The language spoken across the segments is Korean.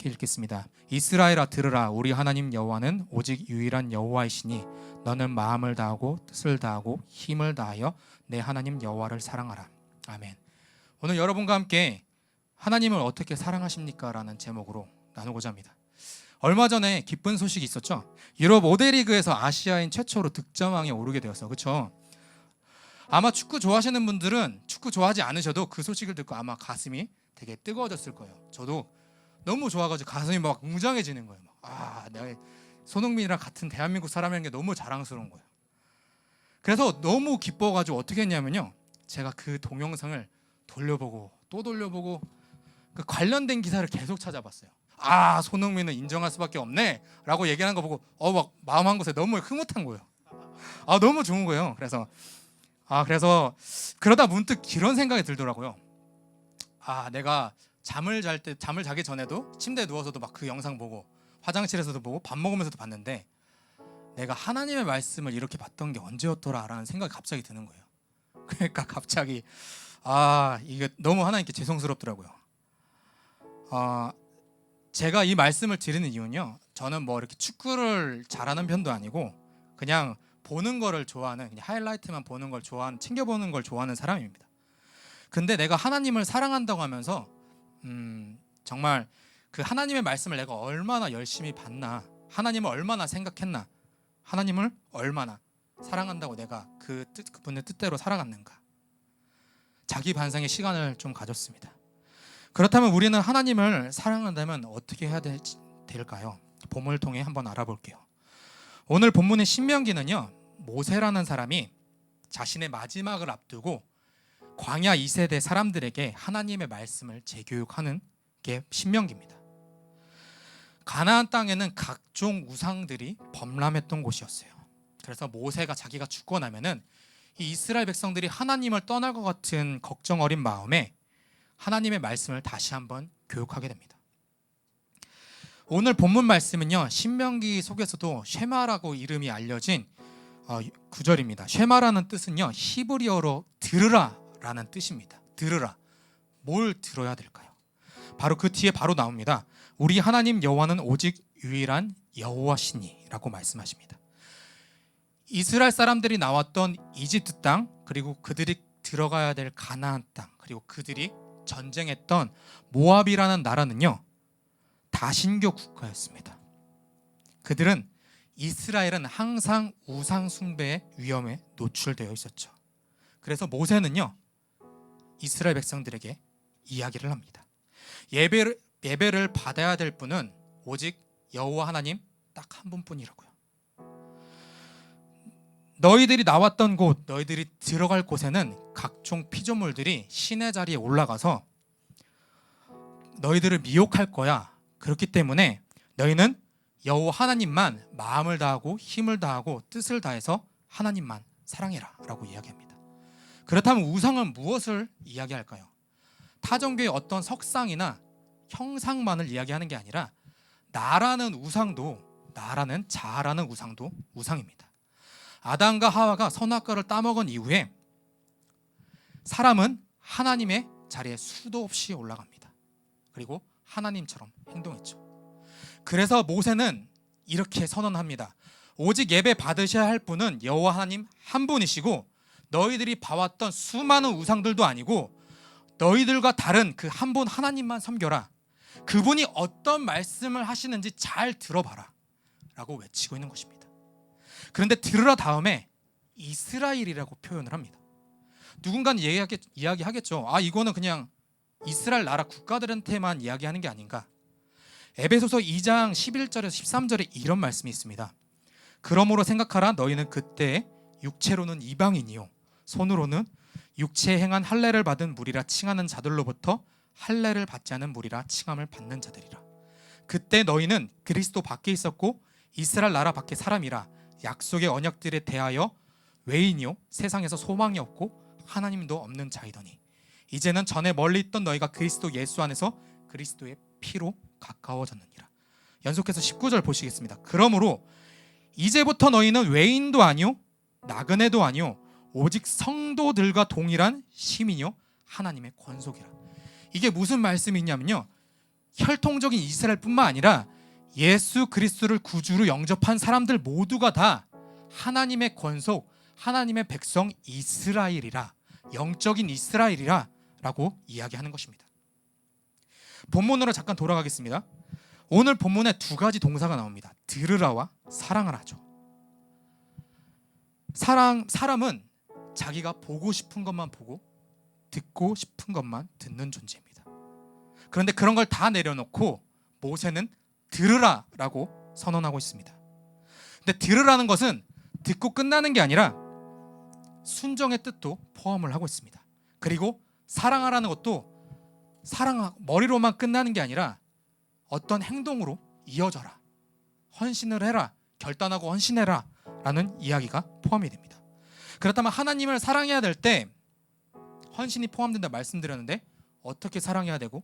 이렇게 읽겠습니다. 이스라엘아 들으라. 우리 하나님 여호와는 오직 유일한 여호와이시니 너는 마음을 다하고 뜻을 다하고 힘을 다하여 내 하나님 여호와를 사랑하라. 아멘. 오늘 여러분과 함께 하나님을 어떻게 사랑하십니까? 라는 제목으로 나누고자 합니다. 얼마 전에 기쁜 소식이 있었죠. 유럽 5대 리그에서 아시아인 최초로 득점왕에 오르게 되었어. 그렇죠? 아마 축구 좋아하시는 분들은 축구 좋아하지 않으셔도 그 소식을 듣고 아마 가슴이 되게 뜨거워졌을 거예요. 저도 너무 좋아가지고 가슴이 막 웅장해지는 거예요. 내가 손흥민이랑 같은 대한민국 사람이라는 게 너무 자랑스러운 거예요. 그래서 너무 기뻐가지고 어떻게 했냐면요, 제가 그 동영상을 돌려보고 또 돌려보고 그 관련된 기사를 계속 찾아봤어요. 손흥민은 인정할 수밖에 없네 라고 얘기하는 거 보고 막 마음 한 곳에 너무 흐뭇한 거예요. 너무 좋은 거예요. 그래서 그러다 문득 이런 생각이 들더라고요. 내가 잠을 자기 전에도 침대에 누워서도 막 그 영상 보고 화장실에서도 보고 밥 먹으면서도 봤는데 내가 하나님의 말씀을 이렇게 봤던 게 언제였더라 라는 생각이 갑자기 드는 거예요. 그러니까 갑자기 이게 너무 하나님께 죄송스럽더라고요. 제가 이 말씀을 드리는 이유는요, 저는 뭐 이렇게 축구를 잘하는 편도 아니고 그냥 보는 거를 좋아하는, 그냥 하이라이트만 보는 걸 좋아하는, 챙겨보는 걸 좋아하는 사람입니다. 근데 내가 하나님을 사랑한다고 하면서 정말 그 하나님의 말씀을 내가 얼마나 열심히 봤나, 하나님을 얼마나 생각했나, 하나님을 얼마나 사랑한다고 내가 그분의 뜻대로 살아갔는가, 자기 반성의 시간을 좀 가졌습니다. 그렇다면 우리는 하나님을 사랑한다면 어떻게 해야 될까요? 본문을 통해 한번 알아볼게요. 오늘 본문의 신명기는요, 모세라는 사람이 자신의 마지막을 앞두고 광야 2세대 사람들에게 하나님의 말씀을 재교육하는 게 신명기입니다. 가나안 땅에는 각종 우상들이 범람했던 곳이었어요. 그래서 모세가 자기가 죽고 나면은 이 이스라엘 백성들이 하나님을 떠날 것 같은 걱정 어린 마음에 하나님의 말씀을 다시 한번 교육하게 됩니다. 오늘 본문 말씀은요, 신명기 속에서도 쉐마라고 이름이 알려진 구절입니다. 쉐마라는 뜻은요, 히브리어로 들으라 라는 뜻입니다. 들으라. 뭘 들어야 될까요? 바로 그 뒤에 바로 나옵니다. 우리 하나님 여호와는 오직 유일한 여호와시니 라고 말씀하십니다. 이스라엘 사람들이 나왔던 이집트 땅, 그리고 그들이 들어가야 될 가나안 땅, 그리고 그들이 전쟁했던 모압이라는 나라는요, 다신교 국가였습니다. 그들은, 이스라엘은 항상 우상 숭배의 위험에 노출되어 있었죠. 그래서 모세는요, 이스라엘 백성들에게 이야기를 합니다. 예배를 받아야 될 분은 오직 여호와 하나님 딱 한 분뿐이라고요. 너희들이 나왔던 곳, 너희들이 들어갈 곳에는 각종 피조물들이 신의 자리에 올라가서 너희들을 미혹할 거야. 그렇기 때문에 너희는 여호와 하나님만 마음을 다하고 힘을 다하고 뜻을 다해서 하나님만 사랑해라 라고 이야기합니다. 그렇다면 우상은 무엇을 이야기할까요? 타종교의 어떤 석상이나 형상만을 이야기하는 게 아니라 나라는 자아라는 우상도 우상입니다. 아담과 하와가 선악과를 따먹은 이후에 사람은 하나님의 자리에 수도 없이 올라갑니다. 그리고 하나님처럼 행동했죠. 그래서 모세는 이렇게 선언합니다. 오직 예배 받으셔야 할 분은 여호와 하나님 한 분이시고 너희들이 봐왔던 수많은 우상들도 아니고 너희들과 다른 그 한 분 하나님만 섬겨라. 그분이 어떤 말씀을 하시는지 잘 들어봐라 라고 외치고 있는 것입니다. 그런데 들으라 다음에 이스라엘이라고 표현을 합니다. 누군가는 이야기하겠죠. 이거는 그냥 이스라엘 나라 국가들한테만 이야기하는 게 아닌가. 에베소서 2장 11절에서 13절에 이런 말씀이 있습니다. 그러므로 생각하라. 너희는 그때 육체로는 이방인이요 손으로는 육체에 행한 할례를 받은 무리라 칭하는 자들로부터 할례를 받지 않은 무리라 칭함을 받는 자들이라. 그때 너희는 그리스도 밖에 있었고 이스라엘 나라 밖에 사람이라 약속의 언약들에 대하여 외인이요 세상에서 소망이 없고 하나님도 없는 자이더니 이제는 전에 멀리 있던 너희가 그리스도 예수 안에서 그리스도의 피로 가까워졌느니라. 연속해서 19절 보시겠습니다. 그러므로 이제부터 너희는 외인도 아니요 나그네도 아니요 오직 성도들과 동일한 시민이요 하나님의 권속이라. 이게 무슨 말씀이냐면요, 혈통적인 이스라엘뿐만 아니라 예수 그리스도를 구주로 영접한 사람들 모두가 다 하나님의 권속, 하나님의 백성 이스라엘이라, 영적인 이스라엘이라 라고 이야기하는 것입니다. 본문으로 잠깐 돌아가겠습니다. 오늘 본문에 두 가지 동사가 나옵니다. 들으라와 사랑하라죠. 사람은 자기가 보고 싶은 것만 보고 듣고 싶은 것만 듣는 존재입니다. 그런데 그런 걸 다 내려놓고 모세는 들으라라고 선언하고 있습니다. 근데 들으라는 것은 듣고 끝나는 게 아니라 순종의 뜻도 포함을 하고 있습니다. 그리고 사랑하라는 것도 머리로만 끝나는 게 아니라 어떤 행동으로 이어져라, 헌신을 해라, 결단하고 헌신해라 라는 이야기가 포함이 됩니다. 그렇다면 하나님을 사랑해야 될 때 헌신이 포함된다 말씀드렸는데 어떻게 사랑해야 되고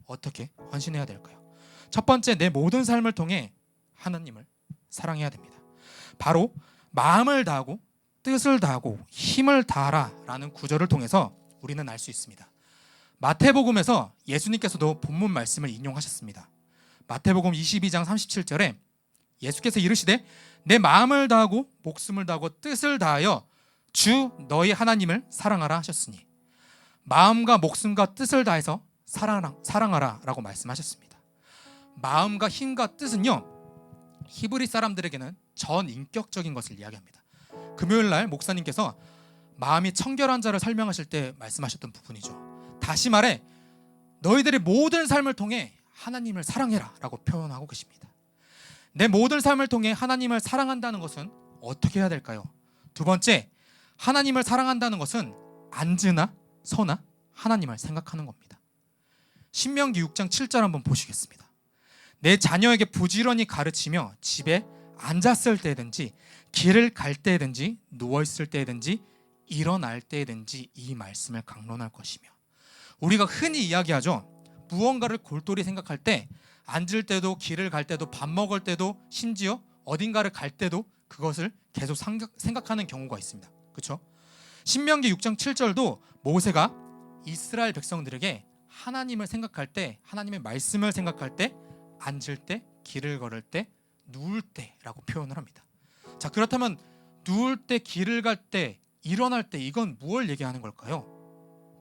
어떻게 헌신해야 될까요? 첫 번째, 내 모든 삶을 통해 하나님을 사랑해야 됩니다. 바로 마음을 다하고 뜻을 다하고 힘을 다하라 라는 구절을 통해서 우리는 알 수 있습니다. 마태복음에서 예수님께서도 본문 말씀을 인용하셨습니다. 마태복음 22장 37절에 예수께서 이르시되 내 마음을 다하고 목숨을 다하고 뜻을 다하여 주 너희 하나님을 사랑하라 하셨으니, 마음과 목숨과 뜻을 다해서 사랑하라 라고 말씀하셨습니다. 마음과 힘과 뜻은요, 히브리 사람들에게는 전인격적인 것을 이야기합니다. 금요일날 목사님께서 마음이 청결한 자를 설명하실 때 말씀하셨던 부분이죠. 다시 말해 너희들의 모든 삶을 통해 하나님을 사랑해라 라고 표현하고 계십니다. 내 모든 삶을 통해 하나님을 사랑한다는 것은 어떻게 해야 될까요? 두 번째, 하나님을 사랑한다는 것은 앉으나 서나 하나님을 생각하는 겁니다. 신명기 6장 7절 한번 보시겠습니다. 내 자녀에게 부지런히 가르치며 집에 앉았을 때든지 길을 갈 때든지 누워있을 때든지 일어날 때든지 이 말씀을 강론할 것이며, 우리가 흔히 이야기하죠. 무언가를 골똘히 생각할 때 앉을 때도 길을 갈 때도 밥 먹을 때도 심지어 어딘가를 갈 때도 그것을 계속 생각하는 경우가 있습니다. 그렇죠? 신명기 6장 7절도 모세가 이스라엘 백성들에게 하나님을 생각할 때, 하나님의 말씀을 생각할 때 앉을 때, 길을 걸을 때, 누울 때라고 표현을 합니다. 자, 그렇다면 누울 때, 길을 갈 때, 일어날 때 이건 무엇을 얘기하는 걸까요?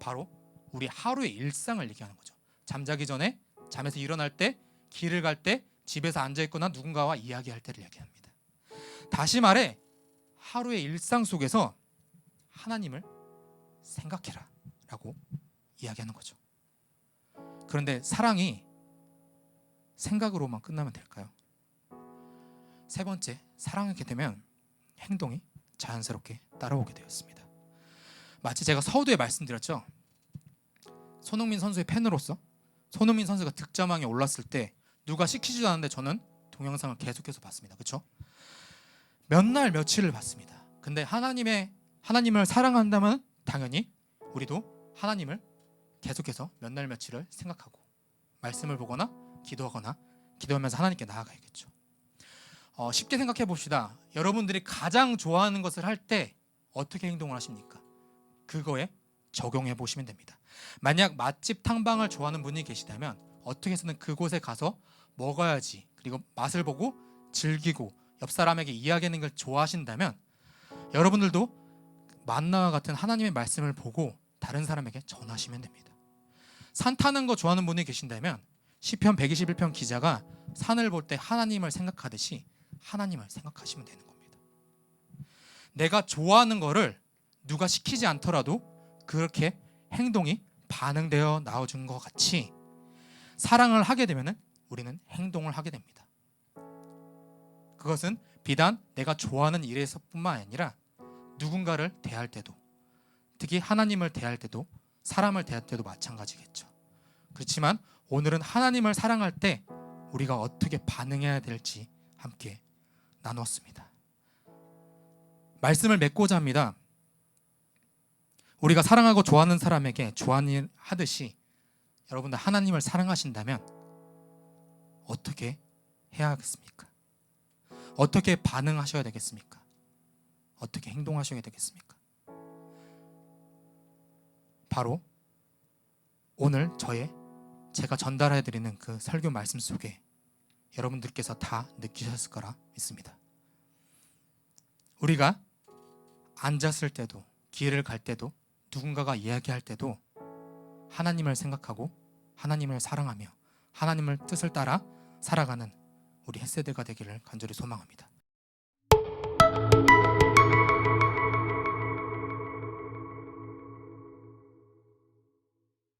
바로 우리 하루의 일상을 얘기하는 거죠. 잠자기 전에, 잠에서 일어날 때, 길을 갈 때, 집에서 앉아있거나 누군가와 이야기할 때를 얘기합니다. 다시 말해 하루의 일상 속에서 하나님을 생각해라 라고 이야기하는 거죠. 그런데 사랑이 생각으로만 끝나면 될까요? 세 번째, 사랑하게 되면 행동이 자연스럽게 따라오게 되었습니다. 마치 제가 서두에 말씀드렸죠. 손흥민 선수의 팬으로서 손흥민 선수가 득점왕에 올랐을 때 누가 시키지도 않았는데 저는 동영상을 계속해서 봤습니다. 그렇죠? 몇 날 며칠을 봤습니다. 근데 하나님을 사랑한다면 당연히 우리도 하나님을 계속해서 몇 날 며칠을 생각하고 말씀을 보거나 기도하면서 하나님께 나아가야겠죠. 쉽게 생각해 봅시다. 여러분들이 가장 좋아하는 것을 할 때 어떻게 행동을 하십니까? 그거에 적용해 보시면 됩니다. 만약 맛집 탕방을 좋아하는 분이 계시다면 어떻게 해서는 그곳에 가서 먹어야지, 그리고 맛을 보고 즐기고 옆 사람에게 이야기하는 걸 좋아하신다면 여러분들도 만나와 같은 하나님의 말씀을 보고 다른 사람에게 전하시면 됩니다. 산 타는 거 좋아하는 분이 계신다면 시편 121편 기자가 산을 볼 때 하나님을 생각하듯이 하나님을 생각하시면 되는 겁니다. 내가 좋아하는 거를 누가 시키지 않더라도 그렇게 행동이 반응되어 나와준 것 같이 사랑을 하게 되면 우리는 행동을 하게 됩니다. 그것은 비단 내가 좋아하는 일에서뿐만 아니라 누군가를 대할 때도, 특히 하나님을 대할 때도, 사람을 대할 때도 마찬가지겠죠. 그렇지만 오늘은 하나님을 사랑할 때 우리가 어떻게 반응해야 될지 함께 나누었습니다. 말씀을 맺고자 합니다. 우리가 사랑하고 좋아하는 사람에게 좋아하는 일 하듯이 여러분들 하나님을 사랑하신다면 어떻게 해야 하겠습니까? 어떻게 반응하셔야 되겠습니까? 어떻게 행동하셔야 되겠습니까? 바로 오늘 저의 제가 전달해드리는 그 설교 말씀 속에 여러분들께서 다 느끼셨을 거라 믿습니다. 우리가 앉았을 때도, 길을 갈 때도, 누군가가 이야기할 때도 하나님을 생각하고 하나님을 사랑하며 하나님을 뜻을 따라 살아가는 우리 햇세대가 되기를 간절히 소망합니다.